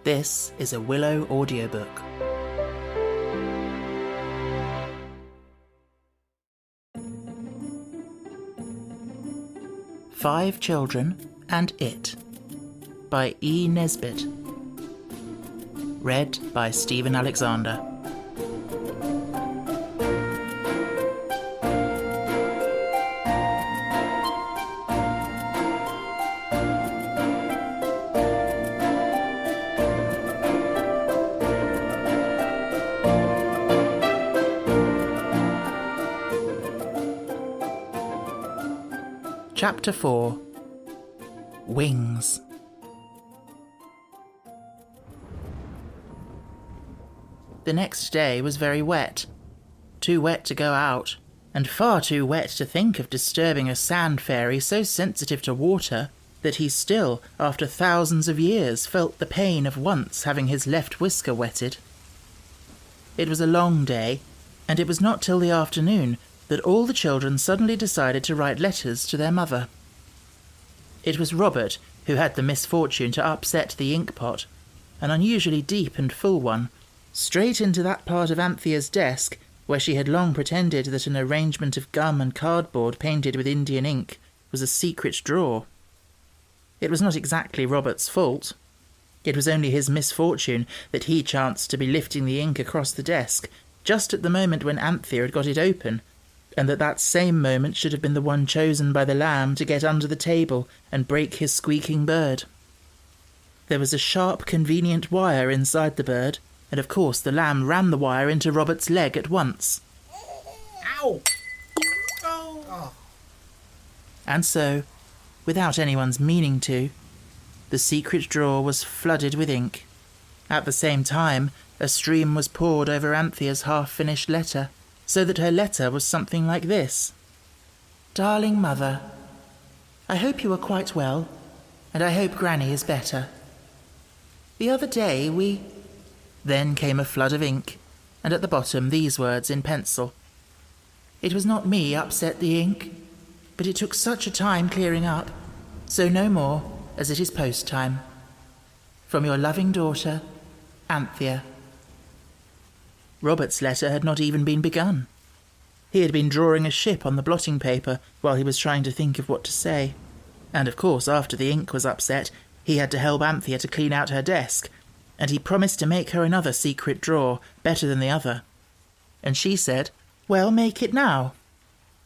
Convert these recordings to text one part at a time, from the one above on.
This is a Willow audiobook. Five Children and It by E. Nesbit. Read by Stephen Alexander. Chapter 4. Wings. The next day was very wet. Too wet to go out, and far too wet to think of disturbing a sand fairy so sensitive to water that he still, after thousands of years, felt the pain of once having his left whisker wetted. It was a long day, and it was not till the afternoon that all the children suddenly decided to write letters to their mother. It was Robert who had the misfortune to upset the ink pot, an unusually deep and full one, straight into that part of Anthea's desk where she had long pretended that an arrangement of gum and cardboard painted with Indian ink was a secret drawer. It was not exactly Robert's fault. It was only his misfortune that he chanced to be lifting the ink across the desk just at the moment when Anthea had got it open, and that same moment should have been the one chosen by the lamb to get under the table and break his squeaking bird. There was a sharp, convenient wire inside the bird, and of course the lamb ran the wire into Robert's leg at once. Ow! Oh. And so, without anyone's meaning to, the secret drawer was flooded with ink. At the same time, a stream was poured over Anthea's half-finished letter, so that her letter was something like this. Darling Mother, I hope you are quite well, and I hope Granny is better. The other day we... Then came a flood of ink, and at the bottom these words in pencil. It was not me upset the ink, but it took such a time clearing up, so no more, as it is post time. From your loving daughter, Anthea. Robert's letter had not even been begun. He had been drawing a ship on the blotting paper while he was trying to think of what to say. And of course, after the ink was upset, he had to help Anthea to clean out her desk, and he promised to make her another secret drawer, better than the other. And she said, well, make it now.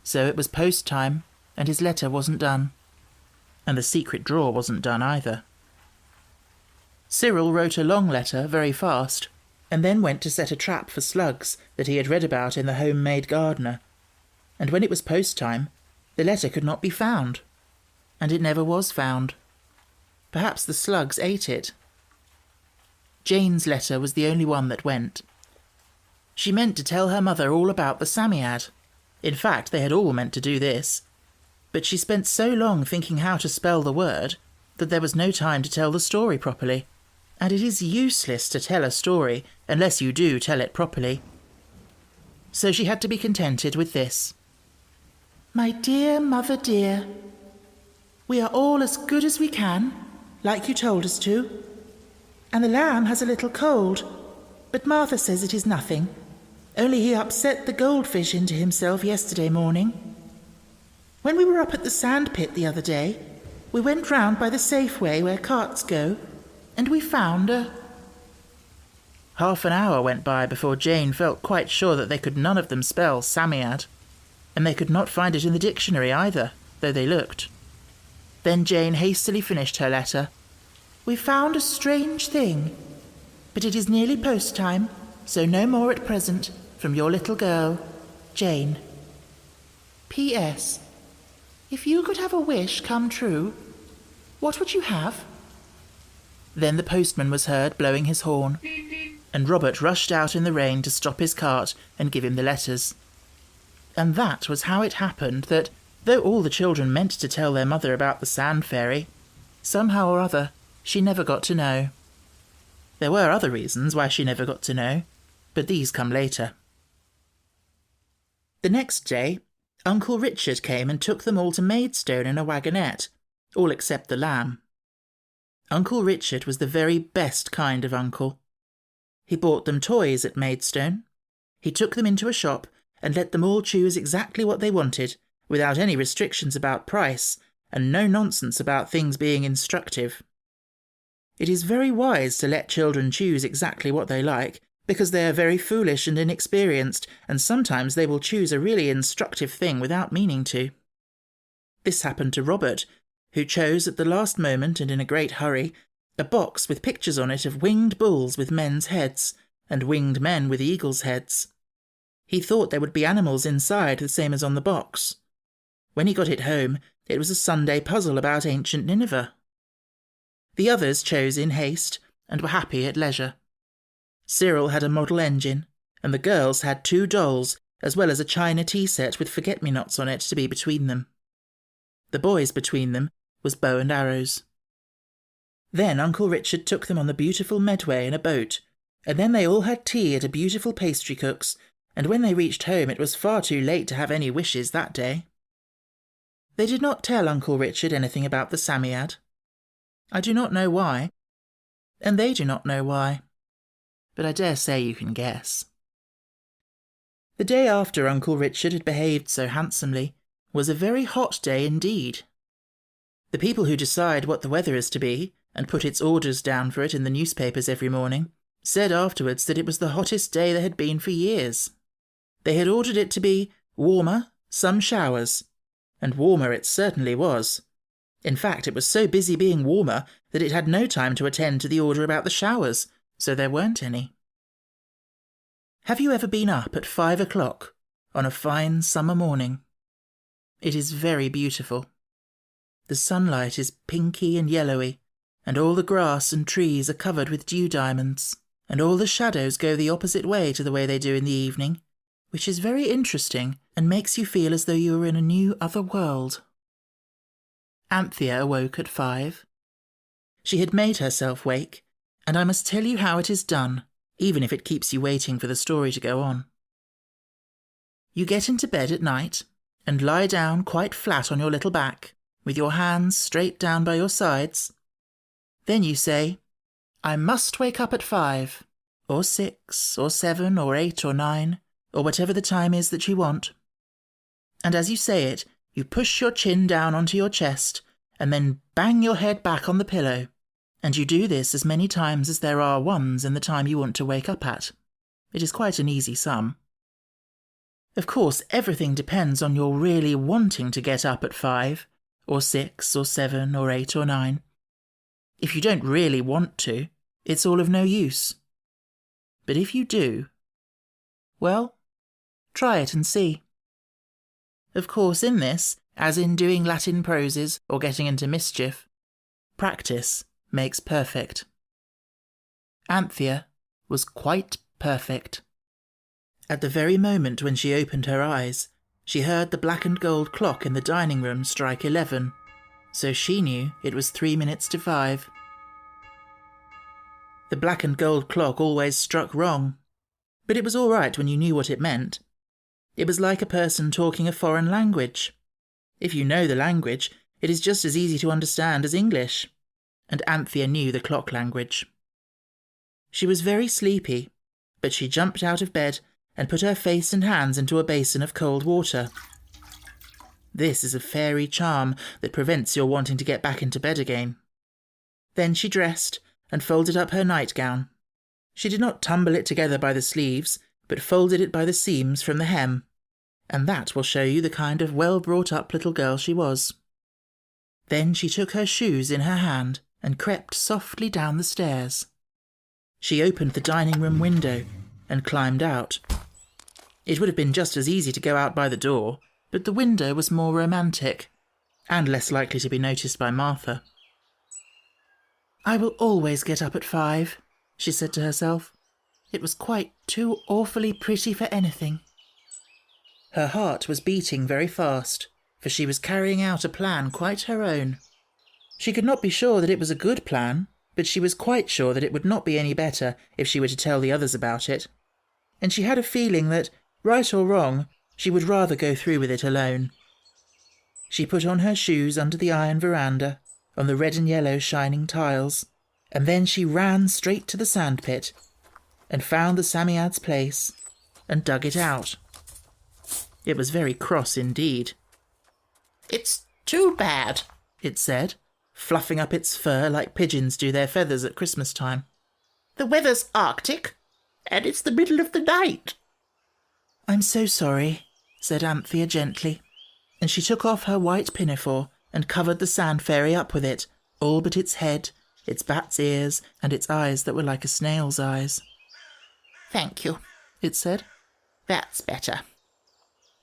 So it was post time, and his letter wasn't done. And the secret drawer wasn't done either. Cyril wrote a long letter very fast, and then went to set a trap for slugs that he had read about in the Homemade Gardener. And when it was post time, the letter could not be found. And it never was found. Perhaps the slugs ate it. Jane's letter was the only one that went. She meant to tell her mother all about the Psammead. In fact, they had all meant to do this. But she spent so long thinking how to spell the word that there was no time to tell the story properly. And it is useless to tell a story unless you do tell it properly. So she had to be contented with this. My dear mother dear, we are all as good as we can, like you told us to. And the lamb has a little cold, but Martha says it is nothing, only he upset the goldfish into himself yesterday morning. When we were up at the sand pit the other day, we went round by the Safeway where carts go, and we found a... Half an hour went by before Jane felt quite sure that they could none of them spell Psammead, and they could not find it in the dictionary either, though they looked. Then Jane hastily finished her letter. We found a strange thing, but it is nearly post time, so no more at present, from your little girl, Jane. P.S. If you could have a wish come true, what would you have? Then the postman was heard blowing his horn, and Robert rushed out in the rain to stop his cart and give him the letters. And that was how it happened that, though all the children meant to tell their mother about the sand fairy, somehow or other she never got to know. There were other reasons why she never got to know, but these come later. The next day, Uncle Richard came and took them all to Maidstone in a wagonette, all except the lamb. Uncle Richard was the very best kind of uncle. He bought them toys at Maidstone. He took them into a shop and let them all choose exactly what they wanted, without any restrictions about price, and no nonsense about things being instructive. It is very wise to let children choose exactly what they like, because they are very foolish and inexperienced, and sometimes they will choose a really instructive thing without meaning to. This happened to Robert, who chose at the last moment and in a great hurry a box with pictures on it of winged bulls with men's heads, and winged men with eagles' heads. He thought there would be animals inside, the same as on the box. When he got it home, it was a Sunday puzzle about ancient Nineveh. The others chose in haste, and were happy at leisure. Cyril had a model engine, and the girls had 2 dolls, as well as a china tea set with forget-me-nots on it to be between them. The boys between them was bow and arrows. Then Uncle Richard took them on the beautiful Medway in a boat, and then they all had tea at a beautiful pastry cook's, and when they reached home it was far too late to have any wishes that day. They did not tell Uncle Richard anything about the Psammead. I do not know why, and they do not know why, but I dare say you can guess. The day after Uncle Richard had behaved so handsomely was a very hot day indeed. The people who decide what the weather is to be, and put its orders down for it in the newspapers every morning, said afterwards that it was the hottest day there had been for years. They had ordered it to be warmer, some showers, and warmer it certainly was. In fact, it was so busy being warmer that it had no time to attend to the order about the showers, so there weren't any. Have you ever been up at 5 o'clock on a fine summer morning? It is very beautiful. The sunlight is pinky and yellowy, and all the grass and trees are covered with dew diamonds, and all the shadows go the opposite way to the way they do in the evening, which is very interesting and makes you feel as though you were in a new other world. Anthea awoke at 5. She had made herself wake, and I must tell you how it is done, even if it keeps you waiting for the story to go on. You get into bed at night, and lie down quite flat on your little back, with your hands straight down by your sides. Then you say, "I must wake up at 5, or 6, or 7, or 8, or 9, or whatever the time is that you want." And as you say it, you push your chin down onto your chest, and then bang your head back on the pillow, and you do this as many times as there are ones in the time you want to wake up at. It is quite an easy sum. Of course, everything depends on your really wanting to get up at 5, or 6, or 7, or 8, or 9. If you don't really want to, it's all of no use. But if you do, well, try it and see. Of course, in this, as in doing Latin proses or getting into mischief, practice makes perfect. Anthea was quite perfect. At the very moment when she opened her eyes, she heard the black and gold clock in the dining room strike 11, so she knew it was 3 minutes to 5. The black and gold clock always struck wrong, but it was all right when you knew what it meant. It was like a person talking a foreign language. If you know the language, it is just as easy to understand as English, and Anthea knew the clock language. She was very sleepy, but she jumped out of bed and put her face and hands into a basin of cold water. This is a fairy charm that prevents your wanting to get back into bed again. Then she dressed and folded up her nightgown. She did not tumble it together by the sleeves, but folded it by the seams from the hem, and that will show you the kind of well-brought-up little girl she was. Then she took her shoes in her hand and crept softly down the stairs. She opened the dining-room window and climbed out. It would have been just as easy to go out by the door, but the window was more romantic, and less likely to be noticed by Martha. "I will always get up at 5, she said to herself. It was quite too awfully pretty for anything. Her heart was beating very fast, for she was carrying out a plan quite her own. She could not be sure that it was a good plan, but she was quite sure that it would not be any better if she were to tell the others about it, and she had a feeling that, right or wrong, she would rather go through with it alone. She put on her shoes under the iron veranda, on the red and yellow shining tiles, and then she ran straight to the sandpit and found the Psammead's place and dug it out. It was very cross indeed. "It's too bad," it said, fluffing up its fur like pigeons do their feathers at Christmas time. "The weather's Arctic, and it's the middle of the night." "I'm so sorry," said Anthea gently, and she took off her white pinafore and covered the sand fairy up with it, all but its head, its bat's ears, and its eyes that were like a snail's eyes. "Thank you," it said. "That's better.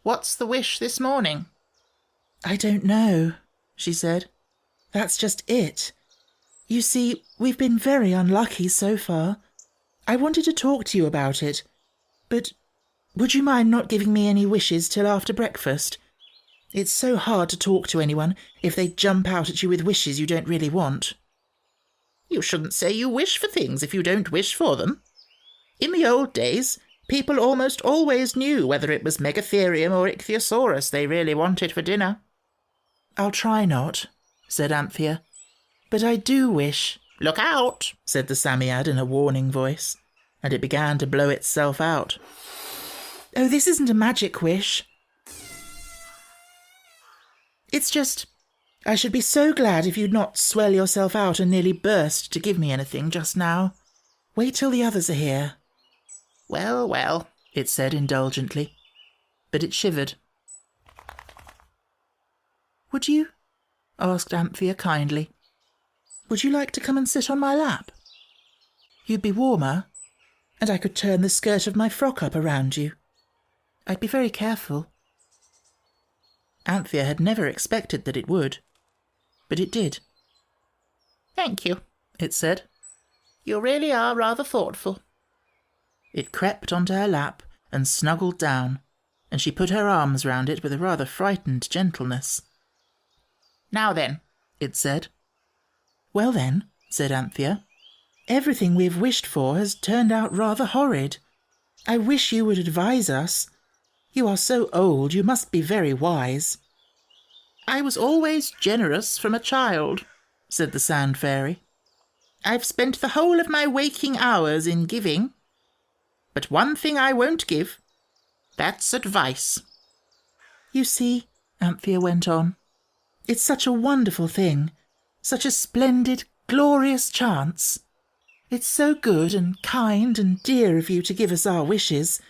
What's the wish this morning?" "I don't know," she said. "That's just it. You see, we've been very unlucky so far. I wanted to talk to you about it, but would you mind not giving me any wishes till after breakfast? It's so hard to talk to anyone if they jump out at you with wishes you don't really want." "You shouldn't say you wish for things if you don't wish for them. In the old days, people almost always knew whether it was Megatherium or Ichthyosaurus they really wanted for dinner." "I'll try not," said Anthea. "But I do wish—" "Look out," said the Psammead in a warning voice, and it began to blow itself out. "Oh, this isn't a magic wish. It's just, I should be so glad if you'd not swell yourself out and nearly burst to give me anything just now. Wait till the others are here." "Well, well," it said indulgently, but it shivered. "Would you?" asked Anthea kindly. "Would you like to come and sit on my lap? You'd be warmer, and I could turn the skirt of my frock up around you. I'd be very careful." Anthea had never expected that it would, but it did. "Thank you," it said. "You really are rather thoughtful." It crept onto her lap and snuggled down, and she put her arms round it with a rather frightened gentleness. "Now then," it said. "Well then," said Anthea, "everything we've wished for has turned out rather horrid. I wish you would advise us. You are so old, you must be very wise." "I was always generous from a child," said the Sand Fairy. "I've spent the whole of my waking hours in giving. But one thing I won't give. That's advice." "You see," Anthea went on, "it's such a wonderful thing, such a splendid, glorious chance. It's so good and kind and dear of you to give us our wishes,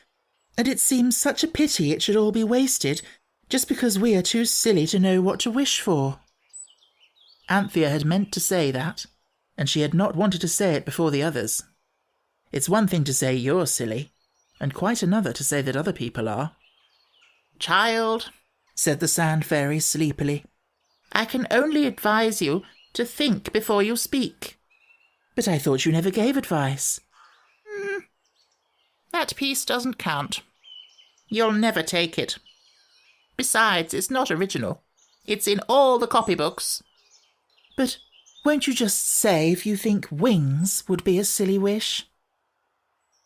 and it seems such a pity it should all be wasted just because we are too silly to know what to wish for." Anthea had meant to say that, and she had not wanted to say it before the others. It's one thing to say you're silly, and quite another to say that other people are. "Child," said the Sand Fairy sleepily, "I can only advise you to think before you speak." "But I thought you never gave advice." That piece doesn't count. You'll never take it. Besides, it's not original. It's in all the copybooks." "But won't you just say if you think wings would be a silly wish?"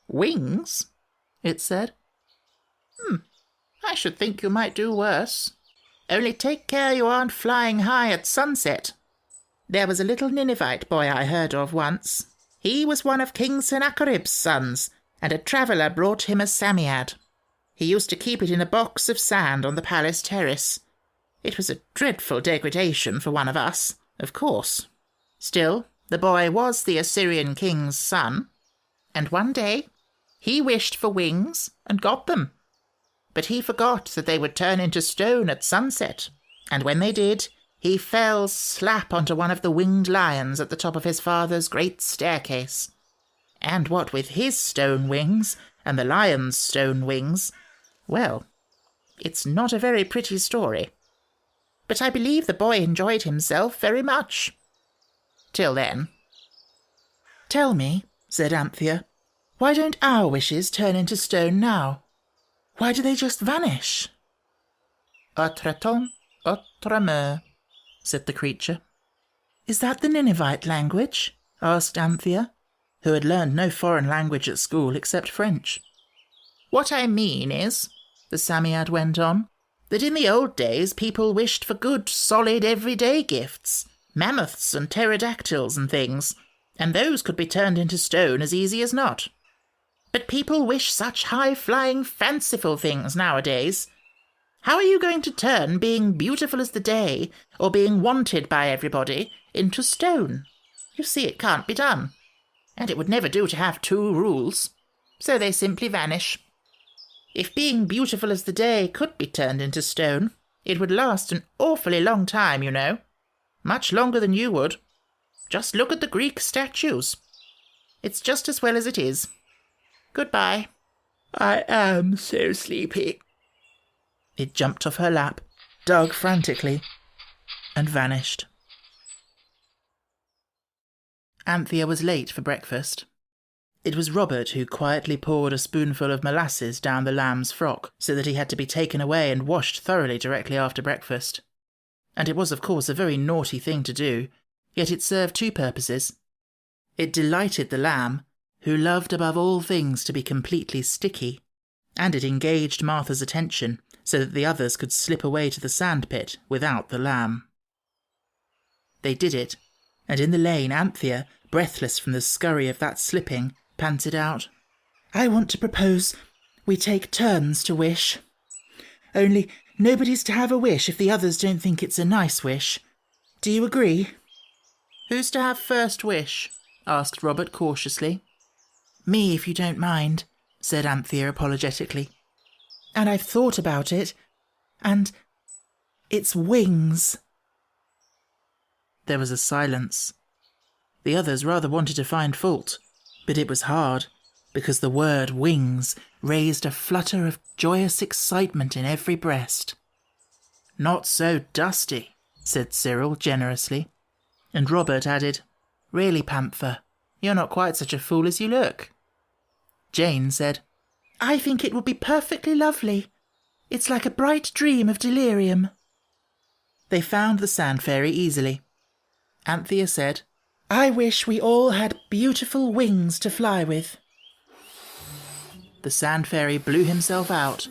"Wings?" it said. I should think you might do worse. Only take care you aren't flying high at sunset. There was a little Ninevite boy I heard of once. He was one of King Sennacherib's sons, and a traveller brought him a Psammead. He used to keep it in a box of sand on the palace terrace. It was a dreadful degradation for one of us, of course. Still, the boy was the Assyrian king's son, and one day he wished for wings and got them. But he forgot that they would turn into stone at sunset, and when they did, he fell slap onto one of the winged lions at the top of his father's great staircase. And what with his stone wings and the lion's stone wings, well, it's not a very pretty story. But I believe the boy enjoyed himself very much. Till then. "Tell me," said Anthea, "why don't our wishes turn into stone now? Why do they just vanish?" "Autre temps, autre mœurs," said the creature. "Is that the Ninevite language?" asked Anthea, who had learned no foreign language at school except French. "What I mean is," the Psammead went on, "that in the old days people wished for good, solid, everyday gifts, Mammoths and pterodactyls and things, and those could be turned into stone as easy as not. But people wish such high-flying, fanciful things nowadays. How are you going to turn being beautiful as the day, or being wanted by everybody, into stone? You see, it can't be done. And it would never do to have two rules. So they simply vanish. If being beautiful as the day could be turned into stone, it would last an awfully long time, you know. Much longer than you would. Just look at the Greek statues. It's just as well as it is. Goodbye. I am so sleepy. It jumped off her lap, dug frantically, and vanished. Anthea was late for breakfast. It was Robert who quietly poured a spoonful of molasses down the lamb's frock so that he had to be taken away and washed thoroughly directly after breakfast. And it was, of course, a very naughty thing to do, yet it served two purposes. It delighted the lamb, who loved above all things to be completely sticky, and it engaged Martha's attention so that the others could slip away to the sandpit without the lamb. They did it, and in the lane Anthea, breathless from the scurry of that slipping, panted out, "I want to propose we take turns to wish. Only nobody's to have a wish if the others don't think it's a nice wish. Do you agree?" "Who's to have first wish?" asked Robert cautiously. "Me, if you don't mind," said Anthea apologetically. "And I've thought about it, and it's wings." There was a silence. The others rather wanted to find fault, but it was hard, because the word wings raised a flutter of joyous excitement in every breast. "Not so dusty," said Cyril generously, and Robert added, "Really, Panther, you're not quite such a fool as you look." Jane said, "I think it would be perfectly lovely. It's like a bright dream of delirium." They found the sand fairy easily. Anthea said, "I wish we all had beautiful wings to fly with." The sand fairy blew himself out.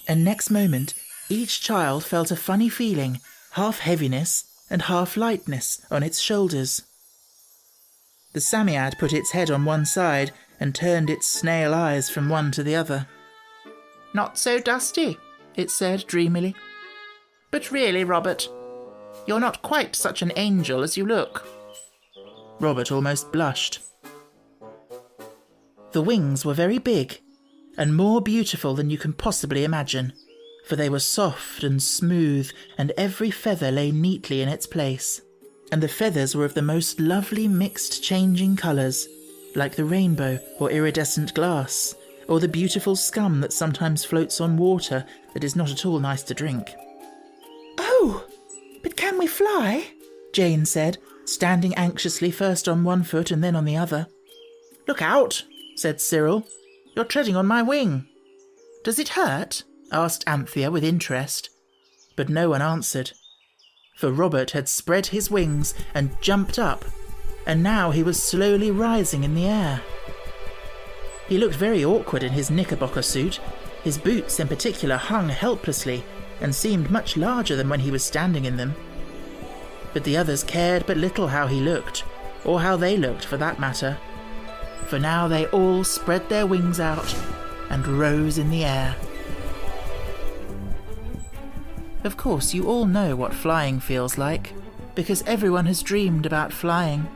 And next moment, each child felt a funny feeling, half heaviness and half lightness, on its shoulders. The Psammead put its head on one side and turned its snail eyes from one to the other. "Not so dusty," it said dreamily. "But really, Robert, you're not quite such an angel as you look." Robert almost blushed. The wings were very big, and more beautiful than you can possibly imagine, for they were soft and smooth, and every feather lay neatly in its place. And the feathers were of the most lovely mixed changing colours, like the rainbow or iridescent glass, or the beautiful scum that sometimes floats on water that is not at all nice to drink. "Oh, but can we fly?" Jane said, standing anxiously first on one foot and then on the other. "Look out," said Cyril. "You're treading on my wing." "Does it hurt?" asked Anthea with interest. But no one answered, for Robert had spread his wings and jumped up, and now he was slowly rising in the air. He looked very awkward in his knickerbocker suit. His boots in particular hung helplessly and seemed much larger than when he was standing in them. But the others cared but little how he looked, or how they looked for that matter, for now they all spread their wings out and rose in the air. Of course, you all know what flying feels like, because everyone has dreamed about flying,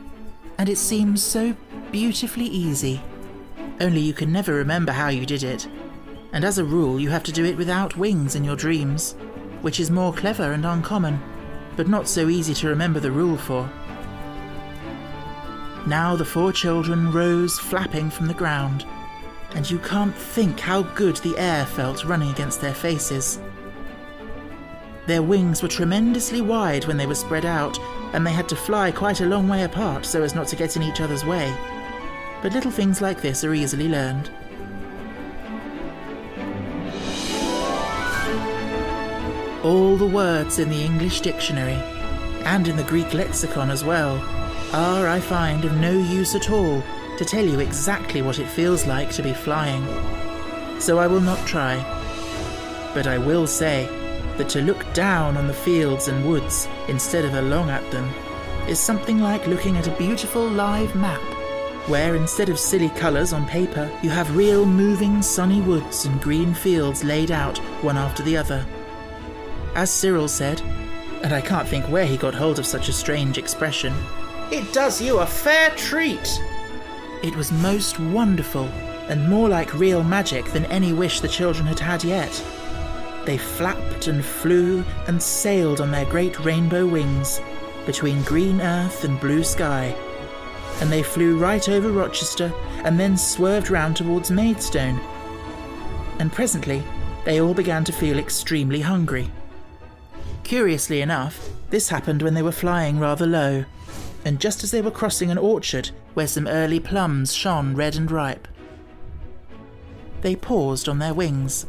and it seems so beautifully easy. Only you can never remember how you did it, and as a rule you have to do it without wings in your dreams, which is more clever and uncommon, but not so easy to remember the rule for. Now the 4 children rose flapping from the ground, and you can't think how good the air felt running against their faces. Their wings were tremendously wide when they were spread out, and they had to fly quite a long way apart so as not to get in each other's way. But little things like this are easily learned. All the words in the English dictionary, and in the Greek lexicon as well, are, I find, of no use at all to tell you exactly what it feels like to be flying. So I will not try. But I will say that to look down on the fields and woods instead of along at them is something like looking at a beautiful live map, where instead of silly colours on paper, you have real moving sunny woods and green fields laid out one after the other. As Cyril said, and I can't think where he got hold of such a strange expression, "It does you a fair treat." It was most wonderful, and more like real magic than any wish the children had had yet. They flapped and flew and sailed on their great rainbow wings between green earth and blue sky, and they flew right over Rochester and then swerved round towards Maidstone. And presently they all began to feel extremely hungry. Curiously enough, this happened when they were flying rather low, and just as they were crossing an orchard where some early plums shone red and ripe. They paused on their wings.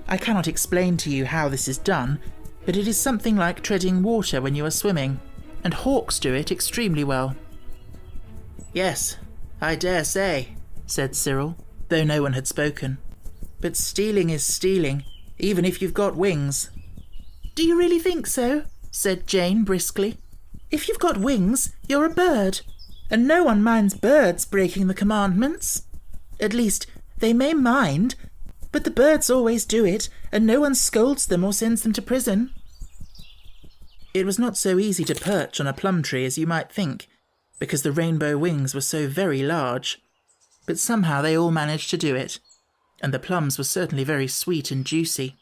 I cannot explain to you how this is done, but it is something like treading water when you are swimming, and hawks do it extremely well. "Yes, I dare say," said Cyril, though no one had spoken. "But stealing is stealing, even if you've got wings." "Do you really think so?" said Jane briskly. "If you've got wings, you're a bird, and no one minds birds breaking the commandments. At least, they may mind, but the birds always do it, and no one scolds them or sends them to prison." It was not so easy to perch on a plum tree as you might think, because the rainbow wings were so very large, but somehow they all managed to do it, and the plums were certainly very sweet and juicy.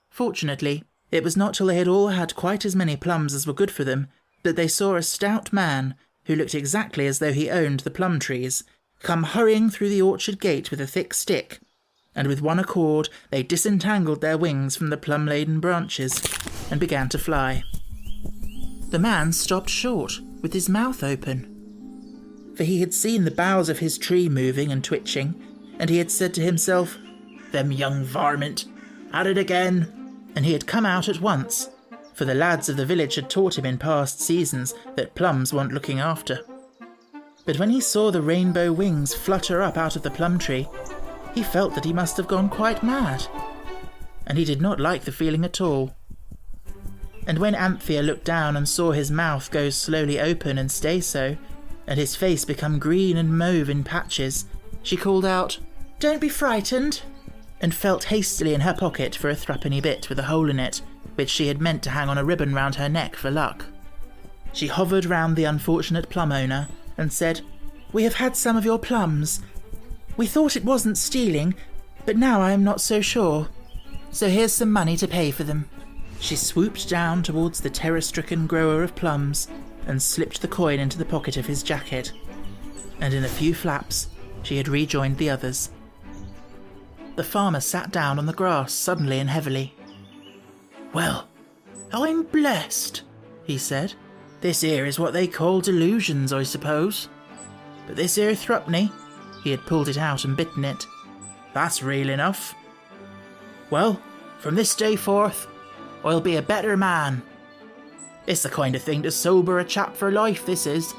Fortunately, it was not till they had all had quite as many plums as were good for them that they saw a stout man, who looked exactly as though he owned the plum trees, come hurrying through the orchard gate with a thick stick, and with one accord they disentangled their wings from the plum-laden branches and began to fly. The man stopped short, with his mouth open, for he had seen the boughs of his tree moving and twitching, and he had said to himself, "Them young varmint, at it again," and he had come out at once, for the lads of the village had taught him in past seasons that plums want looking after. But when he saw the rainbow wings flutter up out of the plum tree, he felt that he must have gone quite mad, and he did not like the feeling at all. And when Anthea looked down and saw his mouth go slowly open and stay so, and his face become green and mauve in patches, she called out, "Don't be frightened," and felt hastily in her pocket for a threepenny bit with a hole in it, which she had meant to hang on a ribbon round her neck for luck. She hovered round the unfortunate plum owner and said, "We have had some of your plums. We thought it wasn't stealing, but now I am not so sure. So here's some money to pay for them." She swooped down towards the terror-stricken grower of plums and slipped the coin into the pocket of his jacket, and in a few flaps she had rejoined the others. The farmer sat down on the grass suddenly and heavily. "Well, I'm blessed," he said. "This here is what they call delusions, I suppose. But this here threepenny," he had pulled it out and bitten it, "that's real enough. Well, from this day forth, I'll be a better man. It's the kind of thing to sober a chap for life, this is.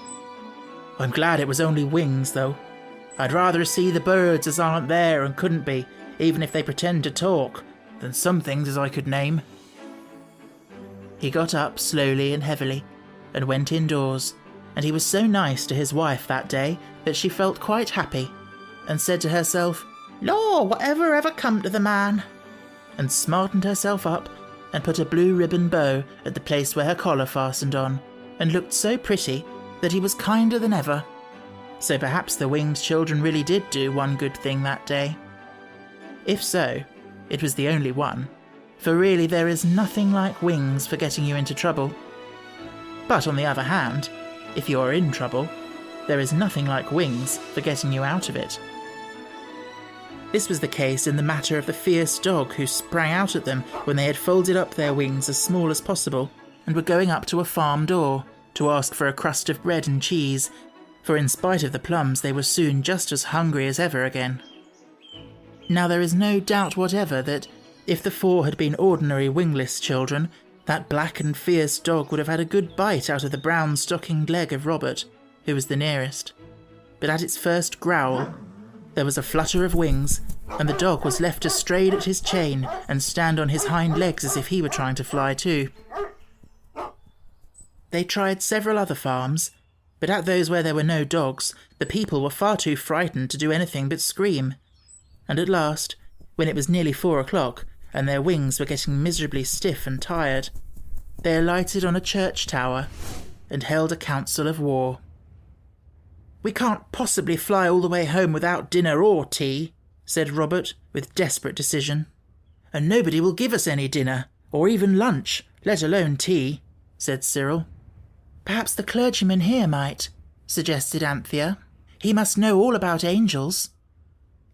I'm glad it was only wings, though. I'd rather see the birds as aren't there and couldn't be, even if they pretend to talk, than some things as I could name." He got up slowly and heavily and went indoors, and he was so nice to his wife that day that she felt quite happy, and said to herself, "Law, whatever ever come to the man?" and smartened herself up and put a blue ribbon bow at the place where her collar fastened on, and looked so pretty that he was kinder than ever. So perhaps the winged children really did do one good thing that day. If so, it was the only one, for really there is nothing like wings for getting you into trouble. But on the other hand, if you are in trouble, there is nothing like wings for getting you out of it. This was the case in the matter of the fierce dog who sprang out at them when they had folded up their wings as small as possible and were going up to a farm door to ask for a crust of bread and cheese, for in spite of the plums they were soon just as hungry as ever again. Now there is no doubt whatever that, if the four had been ordinary wingless children, that black and fierce dog would have had a good bite out of the brown stockinged leg of Robert, who was the nearest. But at its first growl, there was a flutter of wings, and the dog was left to stray at his chain and stand on his hind legs as if he were trying to fly too. They tried several other farms, but at those where there were no dogs, the people were far too frightened to do anything but scream. And at last, when it was nearly 4 o'clock, and their wings were getting miserably stiff and tired, they alighted on a church tower and held a council of war. "We can't possibly fly all the way home without dinner or tea," said Robert, with desperate decision. "And nobody will give us any dinner, or even lunch, let alone tea," said Cyril. "Perhaps the clergyman here might," suggested Anthea. "He must know all about angels."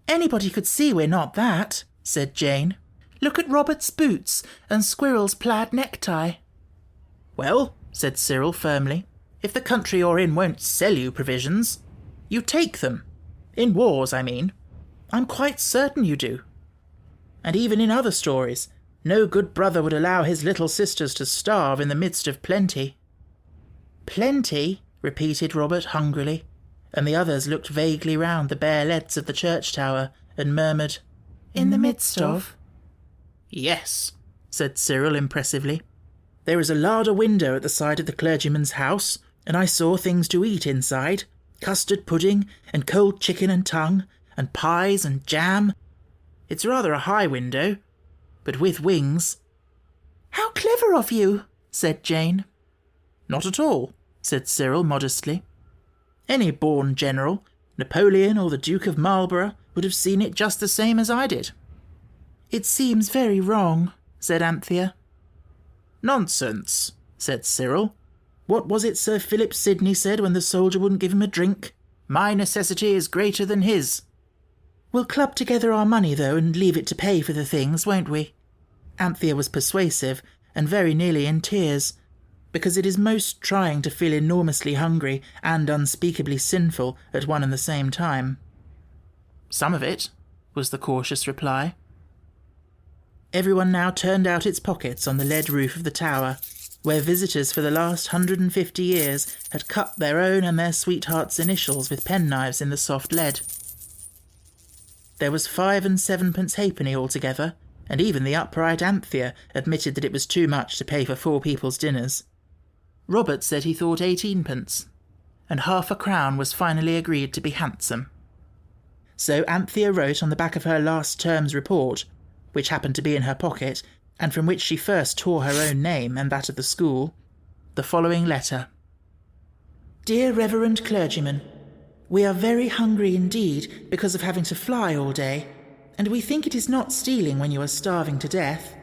"Anybody could see we're not that," said Jane. "Look at Robert's boots and Squirrel's plaid necktie." "Well," said Cyril firmly, "if the country you're in won't sell you provisions, you take them. In wars, I mean. I'm quite certain you do. And even in other stories, no good brother would allow his little sisters to starve in the midst of plenty." "Plenty?" repeated Robert hungrily, and the others looked vaguely round the bare leads of the church tower and murmured, "In the midst of?" "Yes," said Cyril impressively. "There is a larder window at the side of the clergyman's house, and I saw things to eat inside, custard pudding and cold chicken and tongue, and pies and jam. It's rather a high window, but with wings." "How clever of you," said Jane. "Not at all," said Cyril modestly. "Any born general, Napoleon or the Duke of Marlborough, would have seen it just the same as I did." "It seems very wrong," said Anthea. "Nonsense," said Cyril. "What was it Sir Philip Sidney said when the soldier wouldn't give him a drink? 'My necessity is greater than his.'" "We'll club together our money, though, and leave it to pay for the things, won't we?" Anthea was persuasive and very nearly in tears, because it is most trying to feel enormously hungry and unspeakably sinful at one and the same time. "Some of it," was the cautious reply. Everyone now turned out its pockets on the lead roof of the tower, where visitors for the last 150 years had cut their own and their sweethearts' initials with penknives in the soft lead. There was 5 and 7 halfpenny altogether, and even the upright Anthea admitted that it was too much to pay for 4 people's dinners. Robert said he thought 18, and half a crown was finally agreed to be handsome. So Anthea wrote on the back of her last term's report, which happened to be in her pocket, and from which she first tore her own name and that of the school, the following letter. "Dear Reverend Clergyman, we are very hungry indeed because of having to fly all day, and we think it is not stealing when you are starving to death.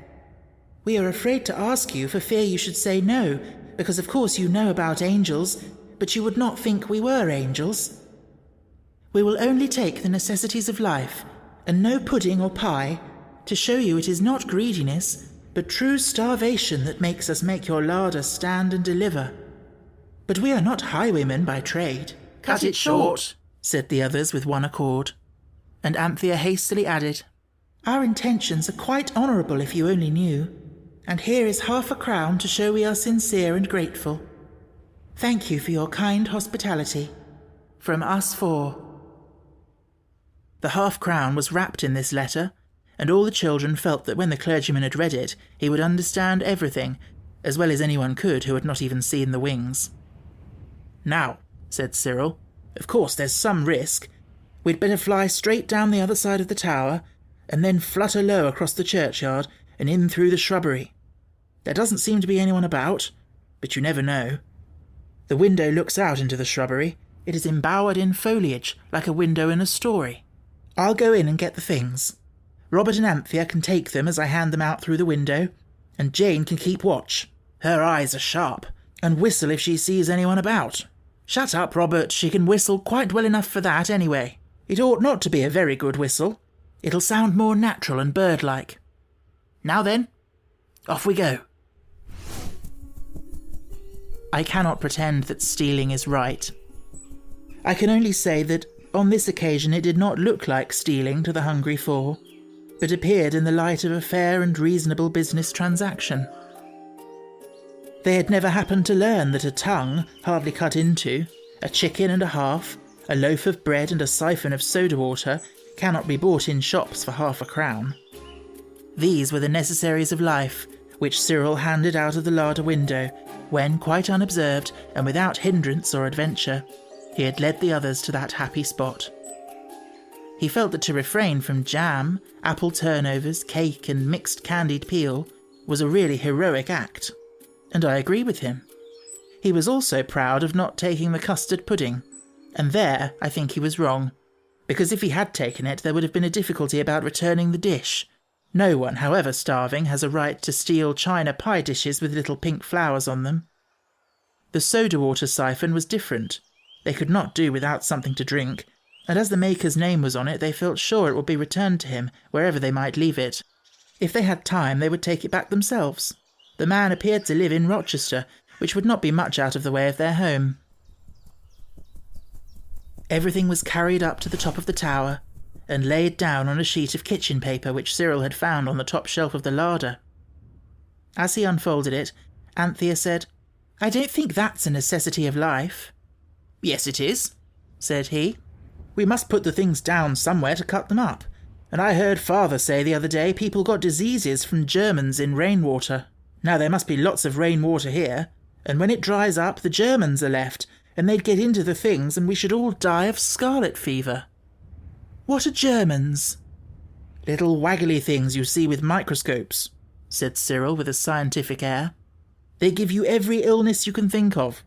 We are afraid to ask you for fear you should say no, because of course you know about angels, but you would not think we were angels. We will only take the necessities of life, and no pudding or pie, to show you it is not greediness, but true starvation that makes us make your larder stand and deliver. But we are not highwaymen by trade." "Cut it short," said the others with one accord. And Anthea hastily added, "Our intentions are quite honourable if you only knew, and here is half a crown to show we are sincere and grateful. Thank you for your kind hospitality. From us 4. The half-crown was wrapped in this letter, and all the children felt that when the clergyman had read it, he would understand everything, as well as anyone could who had not even seen the wings. "Now," said Cyril, "of course there's some risk. We'd better fly straight down the other side of the tower, and then flutter low across the churchyard and in through the shrubbery. There doesn't seem to be anyone about, but you never know. The window looks out into the shrubbery. It is embowered in foliage, like a window in a story. I'll go in and get the things. Robert and Anthea can take them as I hand them out through the window, and Jane can keep watch. Her eyes are sharp, and whistle if she sees anyone about. Shut up, Robert, she can whistle quite well enough for that anyway. It ought not to be a very good whistle. It'll sound more natural and bird-like. Now then, off we go." I cannot pretend that stealing is right. I can only say that on this occasion it did not look like stealing to the hungry 4, but appeared in the light of a fair and reasonable business transaction. They had never happened to learn that a tongue, hardly cut into, a chicken and a half, a loaf of bread and a siphon of soda water cannot be bought in shops for £0.50. These were the necessaries of life, which Cyril handed out of the larder window when, quite unobserved and without hindrance or adventure, he had led the others to that happy spot. He felt that to refrain from jam, apple turnovers, cake and mixed candied peel was a really heroic act, and I agree with him. He was also proud of not taking the custard pudding, and there I think he was wrong, because if he had taken it there would have been a difficulty about returning the dish. No one, however starving, has a right to steal china pie dishes with little pink flowers on them. The soda water siphon was different. They could not do without something to drink, and as the maker's name was on it, they felt sure it would be returned to him wherever they might leave it. If they had time, they would take it back themselves. The man appeared to live in Rochester, which would not be much out of the way of their home. Everything was carried up to the top of the tower and laid down on a sheet of kitchen paper which Cyril had found on the top shelf of the larder. As he unfolded it, Anthea said, "I don't think that's a necessity of life." "Yes, it is," said he. "We must put the things down somewhere to cut them up, and I heard Father say the other day people got diseases from Germans in rainwater. Now there must be lots of rainwater here, and when it dries up the Germans are left, and they'd get into the things and we should all die of scarlet fever." "What are Germans?" "Little waggly things you see with microscopes," said Cyril with a scientific air. "They give you every illness you can think of.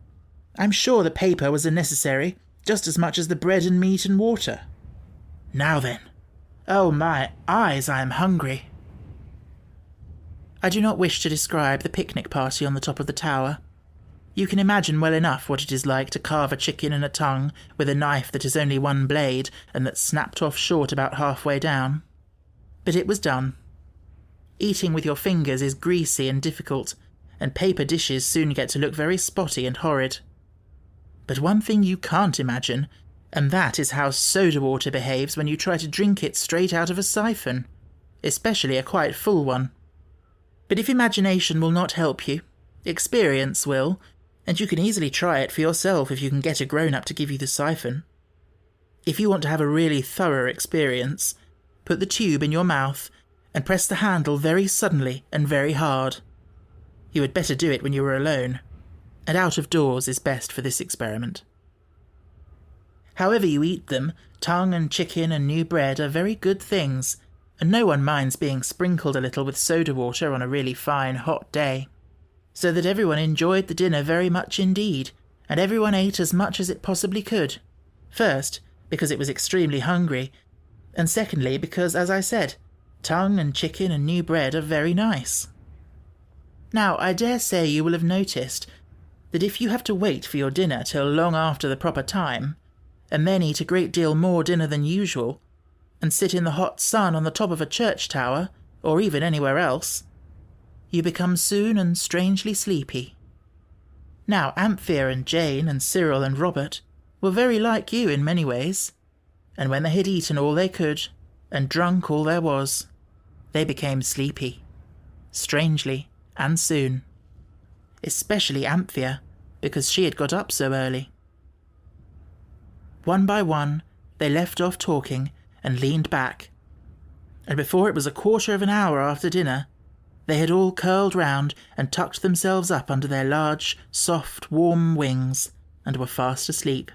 I'm sure the paper was a necessary, just as much as the bread and meat and water. Now then. Oh my eyes, I am hungry." I do not wish to describe the picnic party on the top of the tower. You can imagine well enough what it is like to carve a chicken and a tongue with a knife that is only one blade and that snapped off short about halfway down. But it was done. Eating with your fingers is greasy and difficult, and paper dishes soon get to look very spotty and horrid. But one thing you can't imagine, and that is how soda water behaves when you try to drink it straight out of a siphon, especially a quite full one. But if imagination will not help you, experience will, and you can easily try it for yourself if you can get a grown-up to give you the siphon. If you want to have a really thorough experience, put the tube in your mouth and press the handle very suddenly and very hard. You had better do it when you are alone, and out of doors is best for this experiment. However you eat them, tongue and chicken and new bread are very good things, and no one minds being sprinkled a little with soda water on a really fine hot day. So that everyone enjoyed the dinner very much indeed, and everyone ate as much as it possibly could. First, because it was extremely hungry, and secondly because, as I said, tongue and chicken and new bread are very nice. Now, I dare say you will have noticed that if you have to wait for your dinner till long after the proper time, and then eat a great deal more dinner than usual, and sit in the hot sun on the top of a church tower, or even anywhere else, you become soon and strangely sleepy. Now, Anthea and Jane and Cyril and Robert were very like you in many ways, and when they had eaten all they could, and drunk all there was, they became sleepy, strangely and soon. Especially Anthea, because she had got up so early. One by one, they left off talking and leaned back, and before it was a quarter of an hour after dinner, they had all curled round and tucked themselves up under their large, soft, warm wings, and were fast asleep.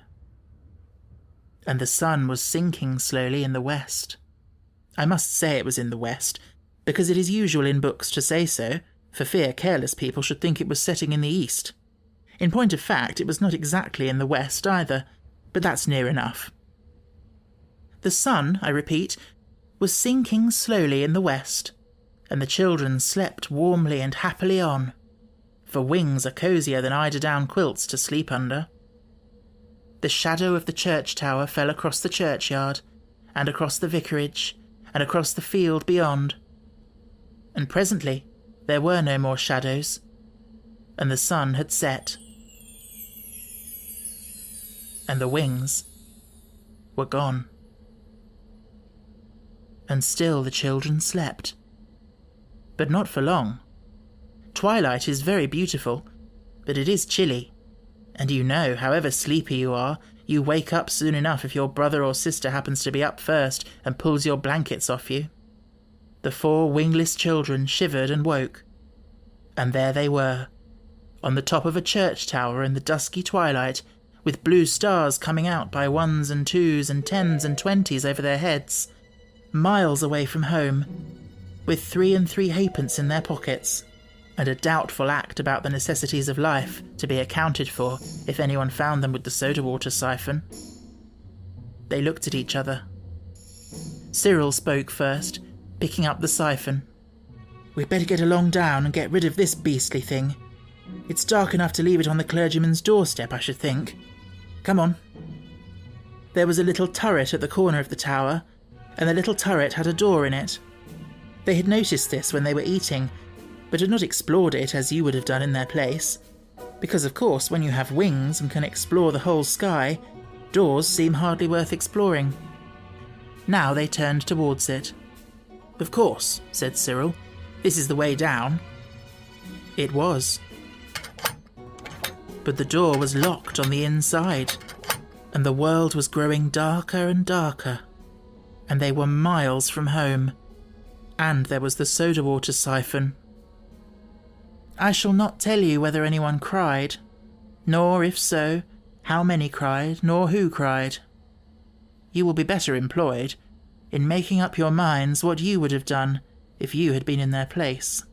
And the sun was sinking slowly in the west. I must say it was in the west, because it is usual in books to say so, for fear careless people should think it was setting in the east. In point of fact, it was not exactly in the west either, but that's near enough. The sun, I repeat, was sinking slowly in the west, and the children slept warmly and happily on, for wings are cosier than eider-down quilts to sleep under. The shadow of the church tower fell across the churchyard, and across the vicarage, and across the field beyond, and presently there were no more shadows, and the sun had set, and the wings were gone. And still the children slept. But not for long. Twilight is very beautiful, but it is chilly, and you know, however sleepy you are, You wake up soon enough if your brother or sister happens to be up first and pulls your blankets off you." The 4 wingless children shivered and woke. And there they were, on the top of a church tower in the dusky twilight, with blue stars coming out by 1s and 2s and 10s and 20s over their heads, miles away from home, with 3 and 3 halfpence in their pockets, and a doubtful act about the necessities of life to be accounted for if anyone found them with the soda-water siphon. They looked at each other. Cyril spoke first, picking up the siphon. "We'd better get along down and get rid of this beastly thing. It's dark enough to leave it on the clergyman's doorstep, I should think. Come on." There was a little turret at the corner of the tower, and the little turret had a door in it. They had noticed this when they were eating, but had not explored it as you would have done in their place, because of course when you have wings and can explore the whole sky, doors seem hardly worth exploring. Now they turned towards it. "Of course," said Cyril, "this is the way down." It was. But the door was locked on the inside, and the world was growing darker and darker, and they were miles from home, and there was the soda-water siphon. I shall not tell you whether anyone cried, nor, if so, how many cried, nor who cried. You will be better employed in making up your minds what you would have done if you had been in their place.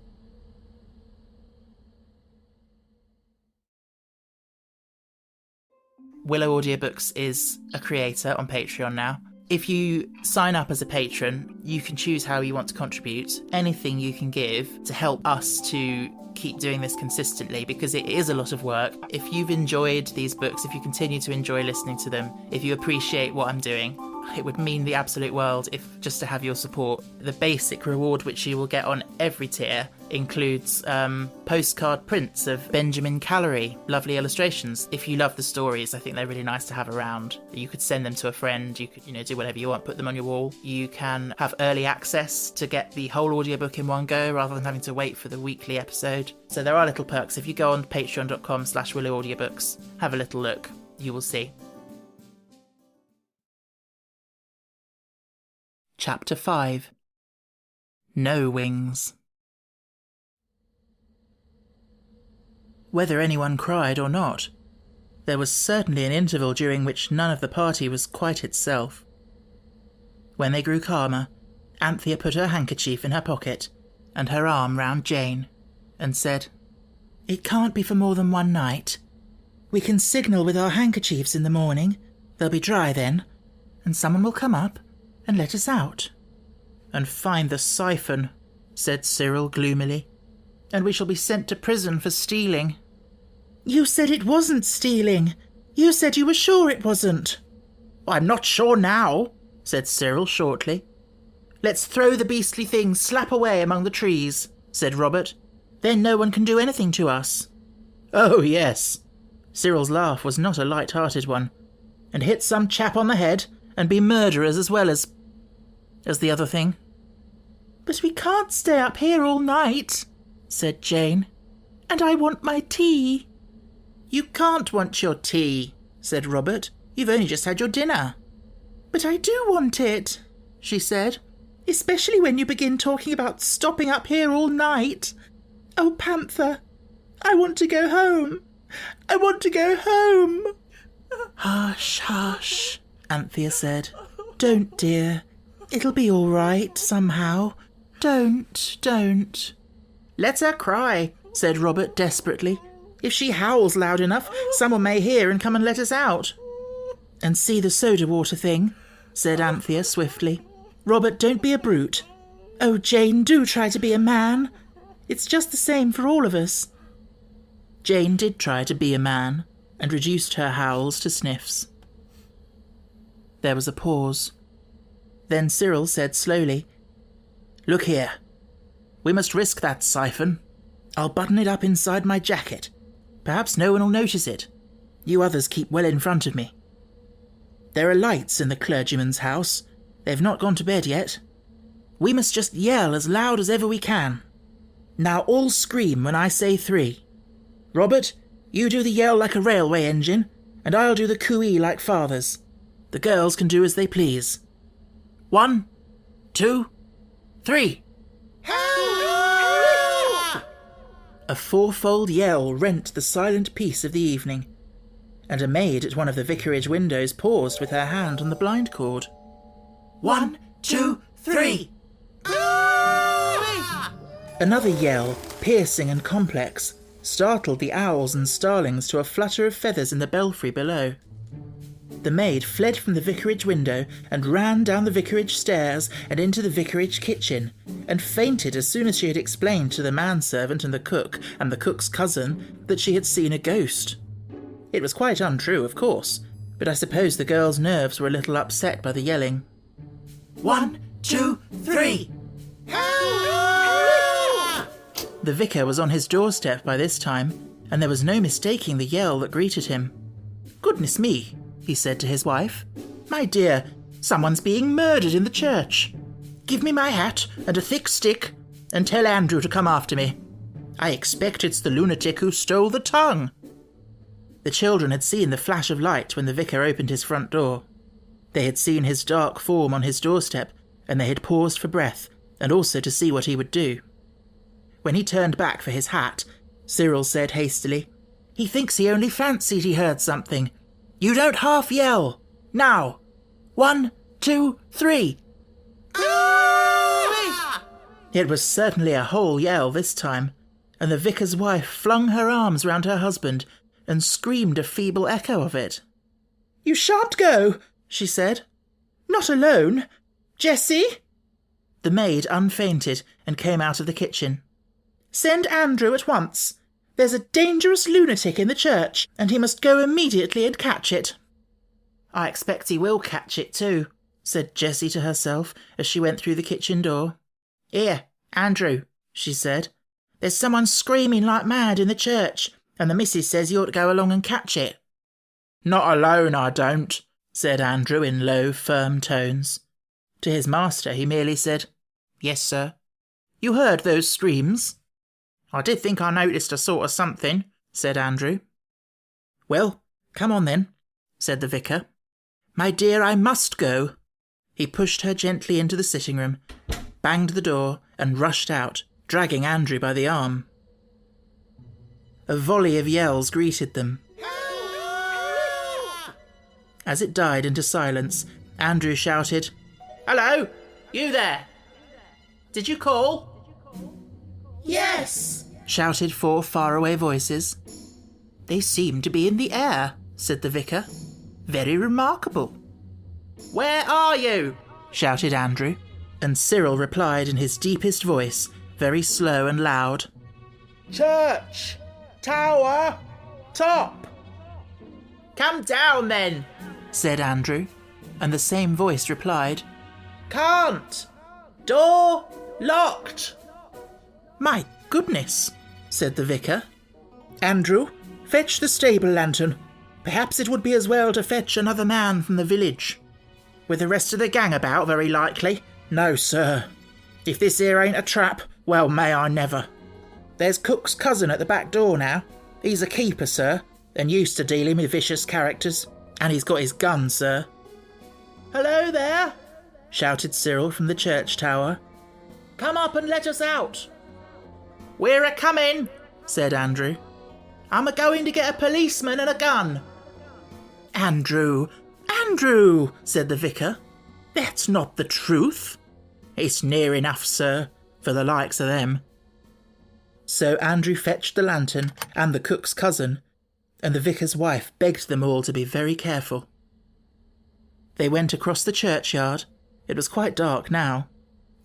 Willow Audiobooks is a creator on Patreon now. If you sign up as a patron, you can choose how you want to contribute. Anything you can give to help us to keep doing this consistently, because it is a lot of work. If you've enjoyed these books, if you continue to enjoy listening to them, if you appreciate what I'm doing, it would mean the absolute world if just to have your support. The basic reward which you will get on every tier includes postcard prints of Benjamin Callery, lovely illustrations. If you love the stories, I think they're really nice to have around. You could send them to a friend, you could, do whatever you want, put them on your wall. You can have early access to get the whole audiobook in one go rather than having to wait for the weekly episode. So there are little perks. If you go on patreon.com/willowaudiobooks, have a little look, you will see. Chapter 5. No Wings. Whether anyone cried or not, there was certainly an interval during which none of the party was quite itself. When they grew calmer, Anthea put her handkerchief in her pocket and her arm round Jane, and said, "It can't be for more than one night. We can signal with our handkerchiefs in the morning, they'll be dry then, and someone will come up and let us out." "And find the siphon," said Cyril gloomily, "and we shall be sent to prison for stealing." "You said it wasn't stealing. You said you were sure it wasn't." "I'm not sure now," said Cyril shortly. "Let's throw the beastly thing slap away among the trees," said Robert. "Then no one can do anything to us." "Oh, yes." Cyril's laugh was not a light-hearted one. "And hit some chap on the head, and be murderers as well as the other thing." "But we can't stay up here all night," said Jane. "And I want my tea." "You can't want your tea," said Robert. "You've only just had your dinner." "But I do want it," she said, "especially when you begin talking about stopping up here all night. Oh, Panther, I want to go home. I want to go home." "Hush, hush," Anthea said. "Don't, dear. It'll be all right, somehow. Don't. "Let her cry," said Robert desperately. "If she howls loud enough, someone may hear and come and let us out." "And see the soda-water thing," said Anthea swiftly. "Robert, don't be a brute. Oh, Jane, do try to be a man. It's just the same for all of us." Jane did try to be a man, and reduced her howls to sniffs. There was a pause. Then Cyril said slowly, "Look here. We must risk that siphon. I'll button it up inside my jacket. Perhaps no one will notice it. You others keep well in front of me. There are lights in the clergyman's house. They've not gone to bed yet. We must just yell as loud as ever we can. Now all scream when I say 3. Robert, you do the yell like a railway engine, and I'll do the cooee like father's. The girls can do as they please. 1, 2, 3. Help! A fourfold yell rent the silent peace of the evening, and a maid at one of the vicarage windows paused with her hand on the blind cord. 1, 2, 3. Another yell, piercing and complex, startled the owls and starlings to a flutter of feathers in the belfry below. The maid fled from the vicarage window and ran down the vicarage stairs and into the vicarage kitchen, and fainted as soon as she had explained to the manservant and the cook's cousin that she had seen a ghost. It was quite untrue, of course, but I suppose the girls' nerves were a little upset by the yelling. 1, 2, 3. The vicar was on his doorstep by this time, and there was no mistaking the yell that greeted him. "Goodness me," he said to his wife. "My dear, someone's being murdered in the church. Give me my hat and a thick stick, and tell Andrew to come after me. I expect it's the lunatic who stole the tongue." The children had seen the flash of light when the vicar opened his front door. They had seen his dark form on his doorstep, and they had paused for breath, and also to see what he would do. When he turned back for his hat, Cyril said hastily, "He thinks he only fancied he heard something. You don't half yell. Now. 1, 2, 3. It was certainly a whole yell this time, and the vicar's wife flung her arms round her husband and screamed a feeble echo of it. "You shan't go," she said. "Not alone. Jessie?" The maid unfainted and came out of the kitchen. "Send Andrew at once. There's a dangerous lunatic in the church, and he must go immediately and catch it." "I expect he will catch it too," said Jessie to herself as she went through the kitchen door. "Here, Andrew," she said. "There's someone screaming like mad in the church, and the missus says you ought to go along and catch it." "Not alone, I don't," said Andrew in low, firm tones. To his master he merely said, "Yes, sir." "You heard those screams?" "I did think I noticed a sort of something," said Andrew. "Well, come on then," said the vicar. "My dear, I must go." He pushed her gently into the sitting room, banged the door, and rushed out, dragging Andrew by the arm. A volley of yells greeted them. As it died into silence, Andrew shouted, "Hello, you there? Did you call?" Yes, shouted 4 faraway voices. "They seem to be in the air," said the vicar. "Very remarkable." "Where are you?" shouted Andrew, and Cyril replied in his deepest voice, very slow and loud. "Church! Tower! Top!" "Come down then," said Andrew, and the same voice replied, "Can't! Door locked!" "My goodness," said the vicar. "Andrew, fetch the stable lantern. Perhaps it would be as well to fetch another man from the village." "With the rest of the gang about, very likely?" "No, sir. If this here ain't a trap, well, may I never. There's Cook's cousin at the back door now. He's a keeper, sir, and used to dealing with vicious characters. And he's got his gun, sir." "Hello there," shouted Cyril from the church tower. "Come up and let us out." "We're a-coming," said Andrew. "I'm a-going to get a policeman and a gun." "Andrew, Andrew," said the vicar. "That's not the truth." "It's near enough, sir, for the likes of them." So Andrew fetched the lantern and the cook's cousin, and the vicar's wife begged them all to be very careful. They went across the churchyard. It was quite dark now,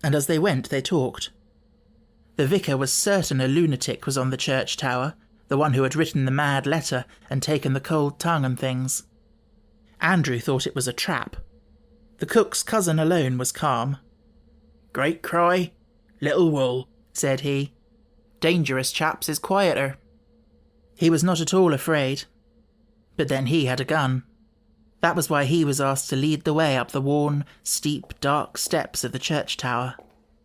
and as they went they talked. The vicar was certain a lunatic was on the church tower, the one who had written the mad letter and taken the cold tongue and things. Andrew thought it was a trap. The cook's cousin alone was calm. "Great cry, little wool," said he. "Dangerous chaps is quieter." He was not at all afraid. But then he had a gun. That was why he was asked to lead the way up the worn, steep, dark steps of the church tower.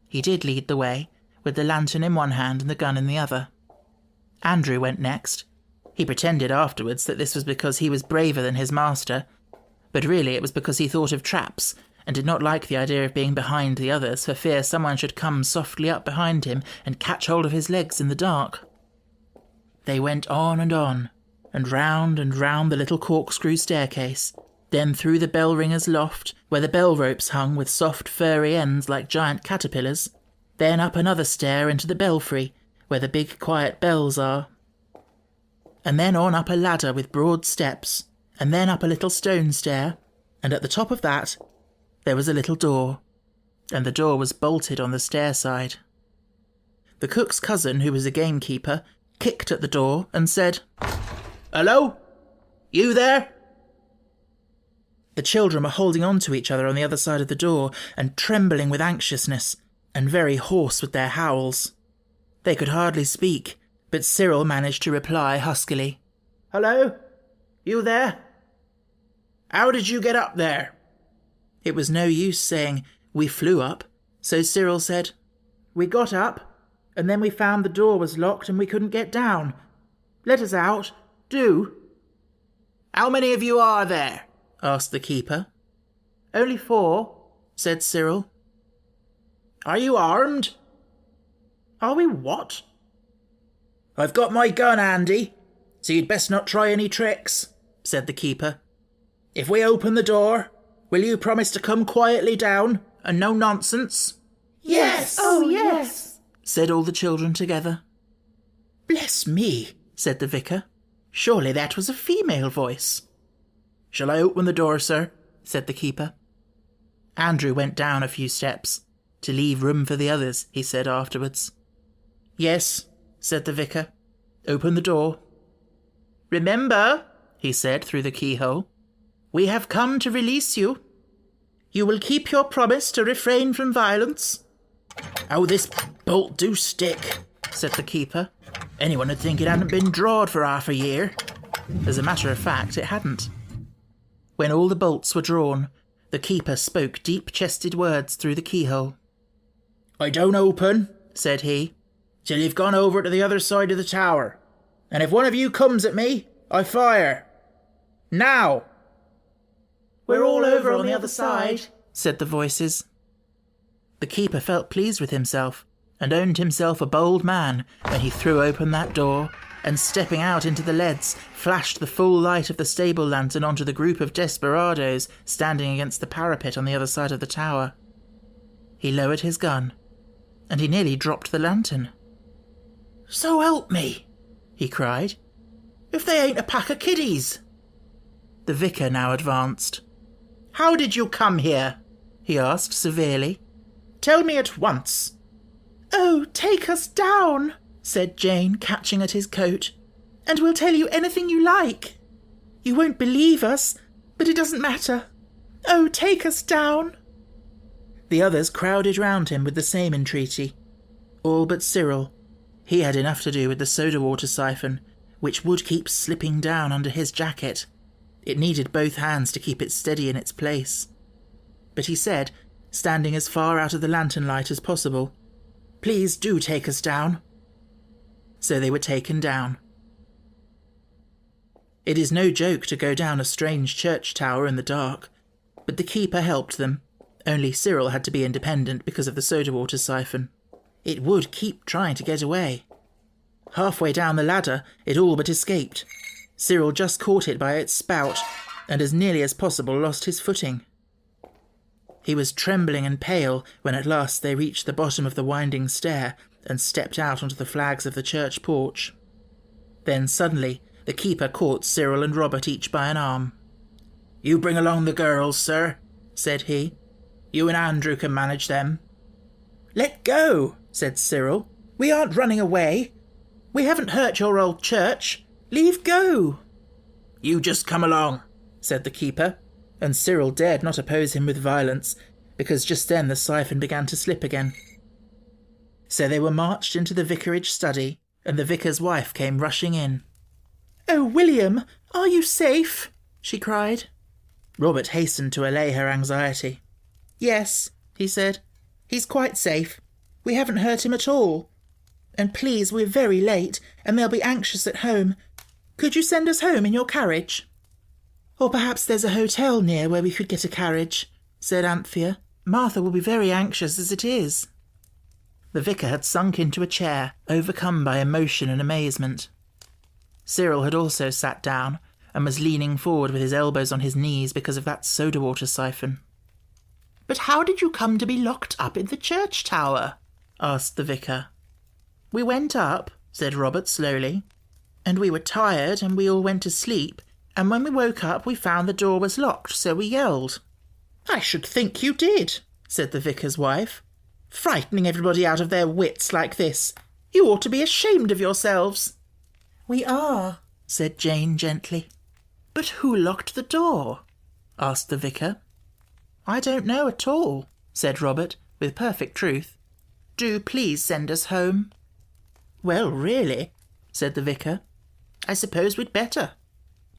He did lead the way, with the lantern in one hand and the gun in the other. Andrew went next. He pretended afterwards that this was because he was braver than his master, but really it was because he thought of traps and did not like the idea of being behind the others for fear someone should come softly up behind him and catch hold of his legs in the dark. They went on, and round the little corkscrew staircase, then through the bell ringer's loft, where the bell ropes hung with soft furry ends like giant caterpillars, then up another stair into the belfry, where the big quiet bells are. And then on up a ladder with broad steps, and then up a little stone stair, and at the top of that there was a little door, and the door was bolted on the stair side. The cook's cousin, who was a gamekeeper, kicked at the door and said, "Hello? You there?" The children were holding on to each other on the other side of the door and trembling with anxiousness and very hoarse with their howls. They could hardly speak, but Cyril managed to reply huskily, "Hello? You there? How did you get up there?" It was no use saying, "We flew up," so Cyril said, "We got up, and then we found the door was locked and we couldn't get down. Let us out, do." "How many of you are there?" asked the keeper. "Only 4, said Cyril. "Are you armed?" "Are we what?" "I've got my gun handy, so you'd best not try any tricks," said the keeper. "If we open the door, will you promise to come quietly down and no nonsense?" Yes! Oh, yes! said all the children together. "Bless me," said the vicar. "Surely that was a female voice." "Shall I open the door, sir?" said the keeper. Andrew went down a few steps, to leave room for the others, he said afterwards. "Yes," said the vicar. "Open the door." "Remember," he said through the keyhole, "we have come to release you. You will keep your promise to refrain from violence." "Oh, this bolt do stick," said the keeper. "Anyone would think it hadn't been drawed for half a year." As a matter of fact, it hadn't. When all the bolts were drawn, the keeper spoke deep-chested words through the keyhole. "I don't open," said he, "till you've gone over to the other side of the tower. And if one of you comes at me, I fire. Now!" We're all over on the other side, said the voices. The keeper felt pleased with himself and owned himself a bold man when he threw open that door and, stepping out into the leads, flashed the full light of the stable lantern onto the group of desperadoes standing against the parapet on the other side of the tower. He lowered his gun, and he nearly dropped the lantern. "So help me," he cried, "if they ain't a pack of kiddies." The vicar now advanced. "How did you come here?" he asked severely. "Tell me at once." "Oh, take us down," said Jane, catching at his coat, "and we'll tell you anything you like. You won't believe us, but it doesn't matter. Oh, take us down." The others crowded round him with the same entreaty. All but Cyril. He had enough to do with the soda-water siphon, which would keep slipping down under his jacket. It needed both hands to keep it steady in its place. But he said, standing as far out of the lantern light as possible, "Please do take us down." So they were taken down. It is no joke to go down a strange church tower in the dark, but the keeper helped them, only Cyril had to be independent because of the soda-water siphon. It would keep trying to get away. Halfway down the ladder, it all but escaped. Cyril just caught it by its spout, and as nearly as possible lost his footing. He was trembling and pale when at last they reached the bottom of the winding stair and stepped out onto the flags of the church porch. Then suddenly the keeper caught Cyril and Robert each by an arm. "You bring along the girls, sir," said he. "You and Andrew can manage them." "Let go," said Cyril. "We aren't running away. We haven't hurt your old church. Leave go." "You just come along," said the keeper, and Cyril dared not oppose him with violence, because just then the siphon began to slip again. So they were marched into the vicarage study, and the vicar's wife came rushing in. "Oh, William, are you safe?" she cried. Robert hastened to allay her anxiety. "Yes," he said. "He's quite safe. We haven't hurt him at all. And please, we're very late, and they'll be anxious at home. Could you send us home in your carriage?" "Or perhaps there's a hotel near where we could get a carriage," said Anthea. "Martha will be very anxious as it is." The vicar had sunk into a chair, overcome by emotion and amazement. Cyril had also sat down and was leaning forward with his elbows on his knees because of that soda-water siphon. "But how did you come to be locked up in the church tower?" asked the vicar. "We went up," said Robert slowly, "and we were tired and we all went to sleep, and when we woke up we found the door was locked, so we yelled." "I should think you did," said the vicar's wife. "Frightening everybody out of their wits like this. You ought to be ashamed of yourselves." "We are," said Jane gently. "But who locked the door?" asked the vicar. "I don't know at all," said Robert, with perfect truth. "Do please send us home." "Well, really," said the vicar, "I suppose we'd better.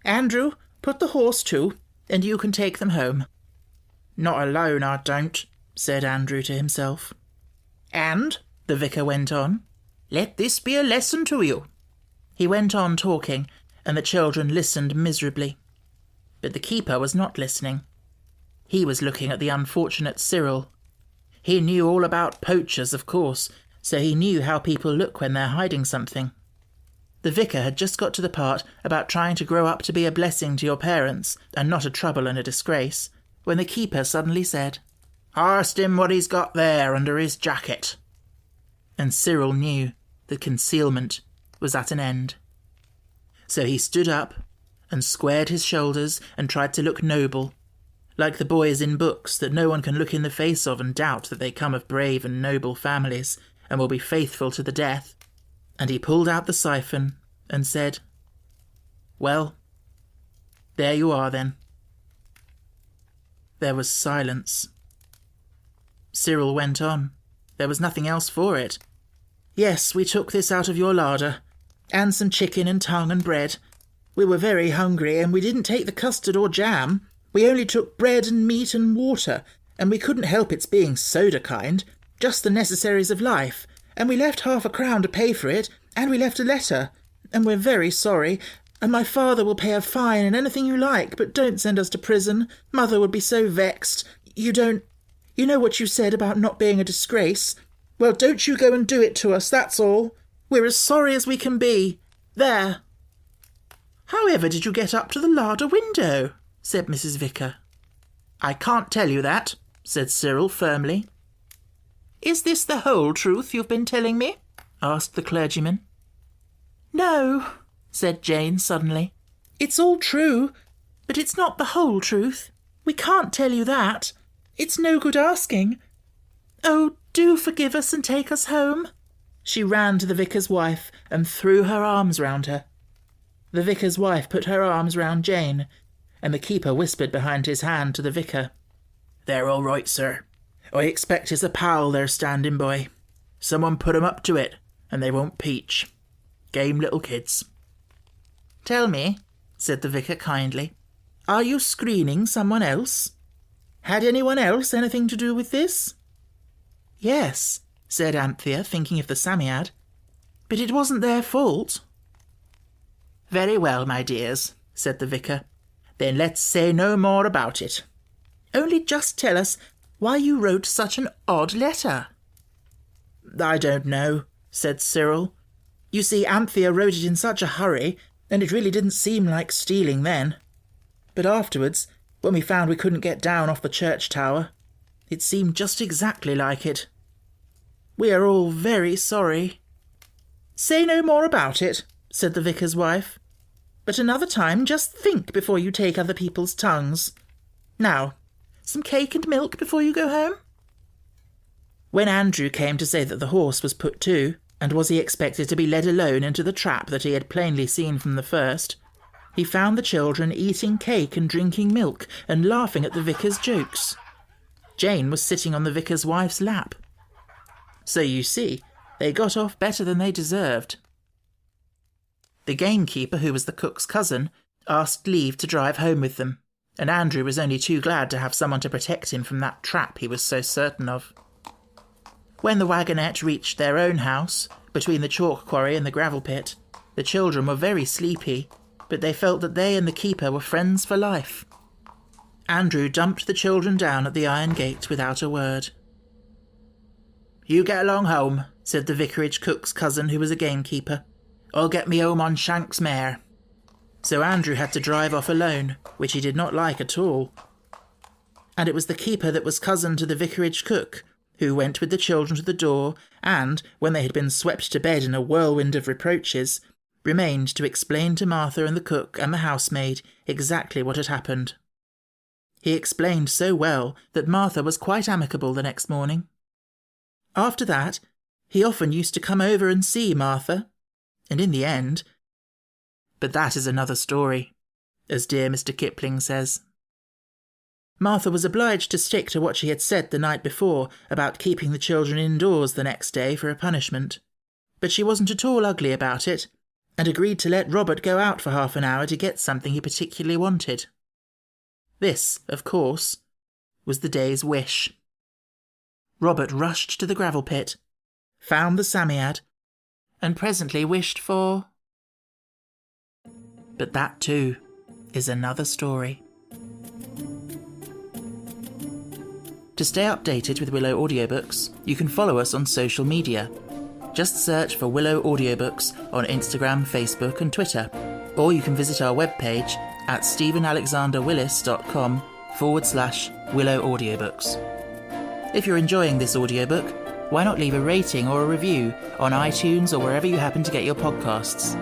Andrew, put the horse to, and you can take them home." "Not alone, I don't," said Andrew to himself. "And," the vicar went on, "let this be a lesson to you." He went on talking, and the children listened miserably. But the keeper was not listening. He was looking at the unfortunate Cyril. He knew all about poachers, of course, so he knew how people look when they're hiding something. The vicar had just got to the part about trying to grow up to be a blessing to your parents and not a trouble and a disgrace, when the keeper suddenly said, "Ask him what he's got there under his jacket." And Cyril knew the concealment was at an end. So he stood up and squared his shoulders and tried to look noble, like the boys in books that no one can look in the face of and doubt that they come of brave and noble families and will be faithful to the death. And he pulled out the siphon and said, "Well, there you are then." There was silence. Cyril went on. There was nothing else for it. "Yes, we took this out of your larder, and some chicken and tongue and bread. We were very hungry, and we didn't take the custard or jam. We only took bread and meat and water, and we couldn't help its being soda kind, just the necessaries of life, and we left £0.50 to pay for it, and we left a letter, and we're very sorry, and my father will pay a fine and anything you like, but don't send us to prison. Mother would be so vexed. You know what you said about not being a disgrace? Well, don't you go and do it to us, that's all. We're as sorry as we can be. There." "However did you get up to the larder window?" said Mrs. Vicar. "I can't tell you that," said Cyril firmly. "Is this the whole truth you've been telling me?" asked the clergyman. "No," said Jane suddenly. "It's all true, but it's not the whole truth. We can't tell you that. It's no good asking. Oh, do forgive us and take us home." She ran to the vicar's wife and threw her arms round her. The vicar's wife put her arms round Jane, and the keeper whispered behind his hand to the vicar, "They're all right, sir. I expect it's a pal they're standing by. Someone put 'em up to it, and they won't peach. Game little kids." "Tell me," said the vicar kindly, "are you screening someone else? Had anyone else anything to do with this?" "Yes," said Anthea, thinking of the Psammead, "but it wasn't their fault." "Very well, my dears," said the vicar. "Then let's say no more about it. Only just tell us why you wrote such an odd letter." "I don't know," said Cyril. "You see, Anthea wrote it in such a hurry, and it really didn't seem like stealing then. But afterwards, when we found we couldn't get down off the church tower, it seemed just exactly like it. We are all very sorry." "Say no more about it," said the vicar's wife. "But another time just think before you take other people's tongues. Now, some cake and milk before you go home?" When Andrew came to say that the horse was put to, and was he expected to be led alone into the trap that he had plainly seen from the first, he found the children eating cake and drinking milk and laughing at the vicar's jokes. Jane was sitting on the vicar's wife's lap. So you see, they got off better than they deserved. The gamekeeper, who was the cook's cousin, asked leave to drive home with them, and Andrew was only too glad to have someone to protect him from that trap he was so certain of. When the wagonette reached their own house, between the chalk quarry and the gravel pit, the children were very sleepy, but they felt that they and the keeper were friends for life. Andrew dumped the children down at the iron gate without a word. "You get along home," said the vicarage cook's cousin, who was a gamekeeper. "I'll get me home on Shank's mare." So Andrew had to drive off alone, which he did not like at all. And it was the keeper that was cousin to the vicarage cook, who went with the children to the door and, when they had been swept to bed in a whirlwind of reproaches, remained to explain to Martha and the cook and the housemaid exactly what had happened. He explained so well that Martha was quite amicable the next morning. After that, he often used to come over and see Martha, and in the end... But that is another story, as dear Mr. Kipling says. Martha was obliged to stick to what she had said the night before about keeping the children indoors the next day for a punishment, but she wasn't at all ugly about it, and agreed to let Robert go out for half an hour to get something he particularly wanted. This, of course, was the day's wish. Robert rushed to the gravel pit, found the Psammead, and presently wished for... But that too is another story. To stay updated with Willow Audiobooks, you can follow us on social media. Just search for Willow Audiobooks on Instagram, Facebook and Twitter, or you can visit our webpage at stephenalexanderwillis.com/Willow Audiobooks. If you're enjoying this audiobook, why not leave a rating or a review on iTunes or wherever you happen to get your podcasts?